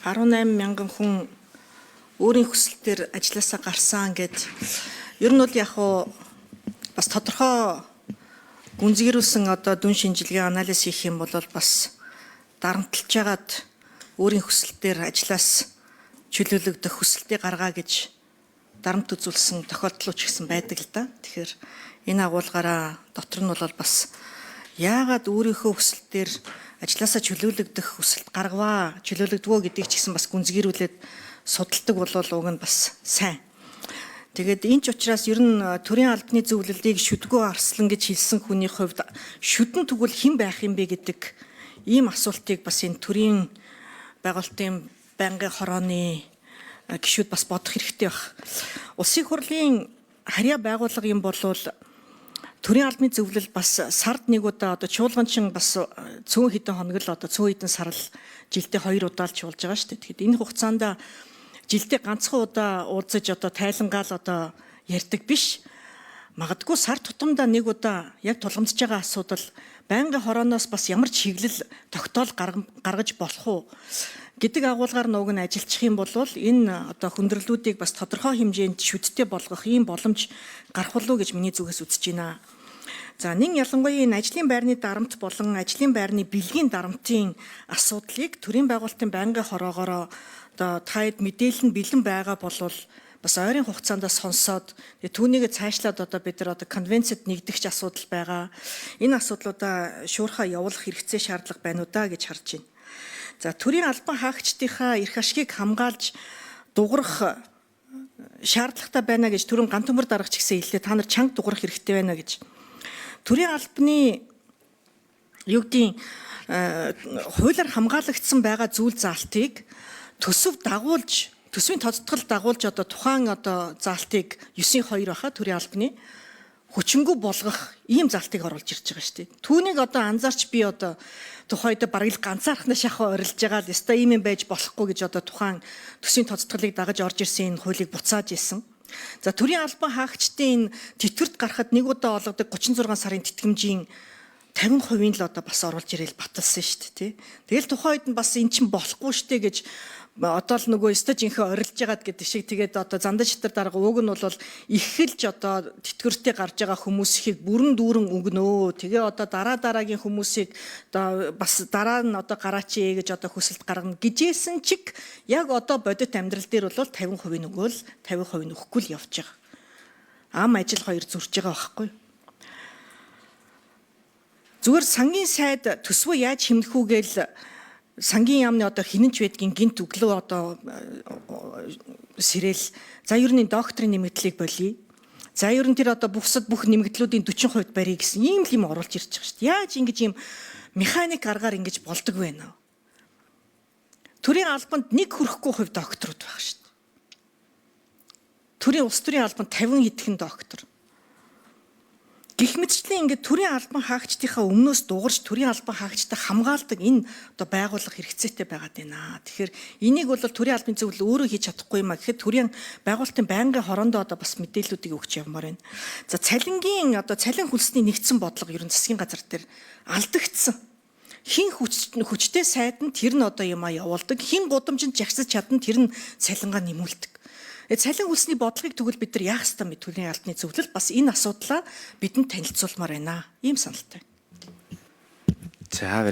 18,000 хүн өөрийн хүсэлтээр ажилласаа гарсан гэд ер нь бол яг уу бас тодорхой гүнзгийрүүлсэн одоо дүн шинжилгээ анализ хийх юм бол бас дарамтлж яагаад өөрийн хүсэлтээр ажиллаас чөлөөлөгдөх хүсэлтээ гаргаа гэж дарамт үзүүлсэн тохиолдол ч гэсэн байдаг л да. Тэгэхээр энэ агуулгаараа дотор нь бол бас яагаад өөрийнхөө хүсэлтээр ажилласаа чөлөөлөгдөх хүсэлт гаргаваа, чөлөөлөгдвөө гэдгийг ч гэсэн бас гүнзгийрүүлээд судалдаг бол уг нь бас сайн. Тэгээд энэ ч учраас ер нь төрийн албаны зөвлөлийг шүдгөө арслан гэж хэлсэн хүний хувьд шүдэн тэгвэл хэн байх юм бэ гэдэг ийм асуултыг бас энэ төрийн байгуулалтын байнгын хорооны гишүүд бас бодох хэрэгтэй байх. Улсын хурлын харьяа байгууллага юм болвол төрийн албаны зөвлөл бас сард нэг удаа одоо чуулганчин бас цөөн хэдэн хоног л одоо цөөн хэдэн сар л жилдээ 2 удаа л чуулж байгаа шүү дээ. Тэгэхээр энэ хугацаанд жилдээ ганцхан удаа уулзаж одоо тайлангаал одоо ярьдаг биш. Магадгүй сар тутамдаа нэг удаа яг тулгамдж байгаа асуудал байнгын хорооноос бас ямар чиглэл тогтоол гаргаж болох уу гэдэг агуулгаар нууг нь ажиллах юм бол энэ одоо хүндрэлүүдийг бас тодорхой хэмжээнд шүдтэй болгох ийм боломж гарах болов уу гэж миний зүгээс үзэж байна. За нэг ялангуяа энэ ажлын байрны дарамт болон ажлын байрны бэлгийн дарамтын асуудлыг төрийн байгуулалтын байнгын хороогоороо одоо таад мэдээлэл нь бэлэн байгаа болвол бас ойрын хугацаанд сонсоод түүнийг цаашлаад одоо бид нар одоо конвенцэд нэгдэгч асуудал байгаа. Энэ асуудлуудаа шуурхаа явуулах хэрэгцээ шаардлага байна уу да гэж харж байна. За төрийн албан хаагчдынхаа эрх ашгийг хамгаалж дуурах шаардлагатай байна гэж төрийн ганц төмөр даргач гэсэн хэллээ. Та нар чанга дуурах хэрэгтэй байна гэж. Төрийн албаны юу гэдгийг хуулиар хамгаалагдсан байгаа зүйл заалтыг төсөв дагуулж төсвийн тодтгол дагуулж одоо тухайн одоо заалтыг 9-2 баха төрийн албаны хүчингү болгох ийм залтыг оруулж ирж байгаа шүү дээ. Түүнийг одоо анзаарч би одоо тухайд бараг л ганцаархнаа шахаа орилж байгаа л ёстой ийм юм байж болохгүй гэж одоо тухайн төсвийн тодтголыг дагаж орж ирсэн энэ хуулийг буцааж исэн. За төрийн албан хаагчдын тэтгэврт гарахад нэг удаа олгодог 36 сарын тэтгэмжийн 50% л одоо бас оруулж ирээл баталсан шүү дээ. Тэгэл тухайд нь бас эн чинь болохгүй шүү дээ гэж одоо л нөгөө стажинхээ орилж яагаад гэдэг шиг тэгээд одоо зандаа шатар дарга уг нь бол ихэлж одоо тэтгэвртээ гарч байгаа хүмүүсийг бүрэн дүүрэн өгнөө. Тэгээ одоо дараагийн хүмүүсийг одоо бас дараа нь одоо гараач гэж одоо хүсэлт гаргана гэжсэн чиг яг одоо бодит амьдрал дээр бол 50% нөгөөл 50% нөхгүй л явж байгаа. Ам ажил хоёр зурж байгаа байхгүй. Зүгээр сангийн сайд төсвөө яаж хэмнэх үү гээл сангийн яамны одоо хинэнч байдгийн гинт өглөө одоо сэрэл за ер нь докторийн нэмэгдлийг болъё. За ер нь тэр одоо бусад бүх нэмэгдлүүдийн 40% барья гэсэн ийм л юм оруулж ирж байгаа шүү дээ. Яаж ингэж ийм механик аргаар ингэж болдог вэ нэ? Төрийн албанд нэг хүрэхгүй хувь докторууд байх шүү дээ. Төрийн улс төрийн албанд 50 хэдхэн доктор. Гэх мэтчлэн ингээд төрийн албан хаагчдынхаа өмнөөс дуурж төрийн албан хаагчтай хамгаалдаг энэ одоо байгууллага хэрэгцээтэй байгаад байна. Тэгэхээр энийг бол төрийн албаны зөвлөл өөрөө хийж чадахгүй юм а гэхэд төрийн байгуулалтын байнгын хороондоо одоо бас мэдээллүүдийг өгч явмаар байна. За цалингийн одоо цалин хөлсний нэгдсэн бодлого ер нь засгийн газар дээр алдагдсан. Хин хүчтэй сайд нь тэр нь одоо юм а явуулдаг. Хин гудамжинд жагсаж чадна тэр нь цалингаа нэмүүлдэг. Цалин хөлсний бодлогыг тэгвэл бид нар яах ёстой юм бэ? Төрийн албаны зөвлөл бас энэ асуудлаа бидэнд танилцуулмаар байна. Ийм саналтай. За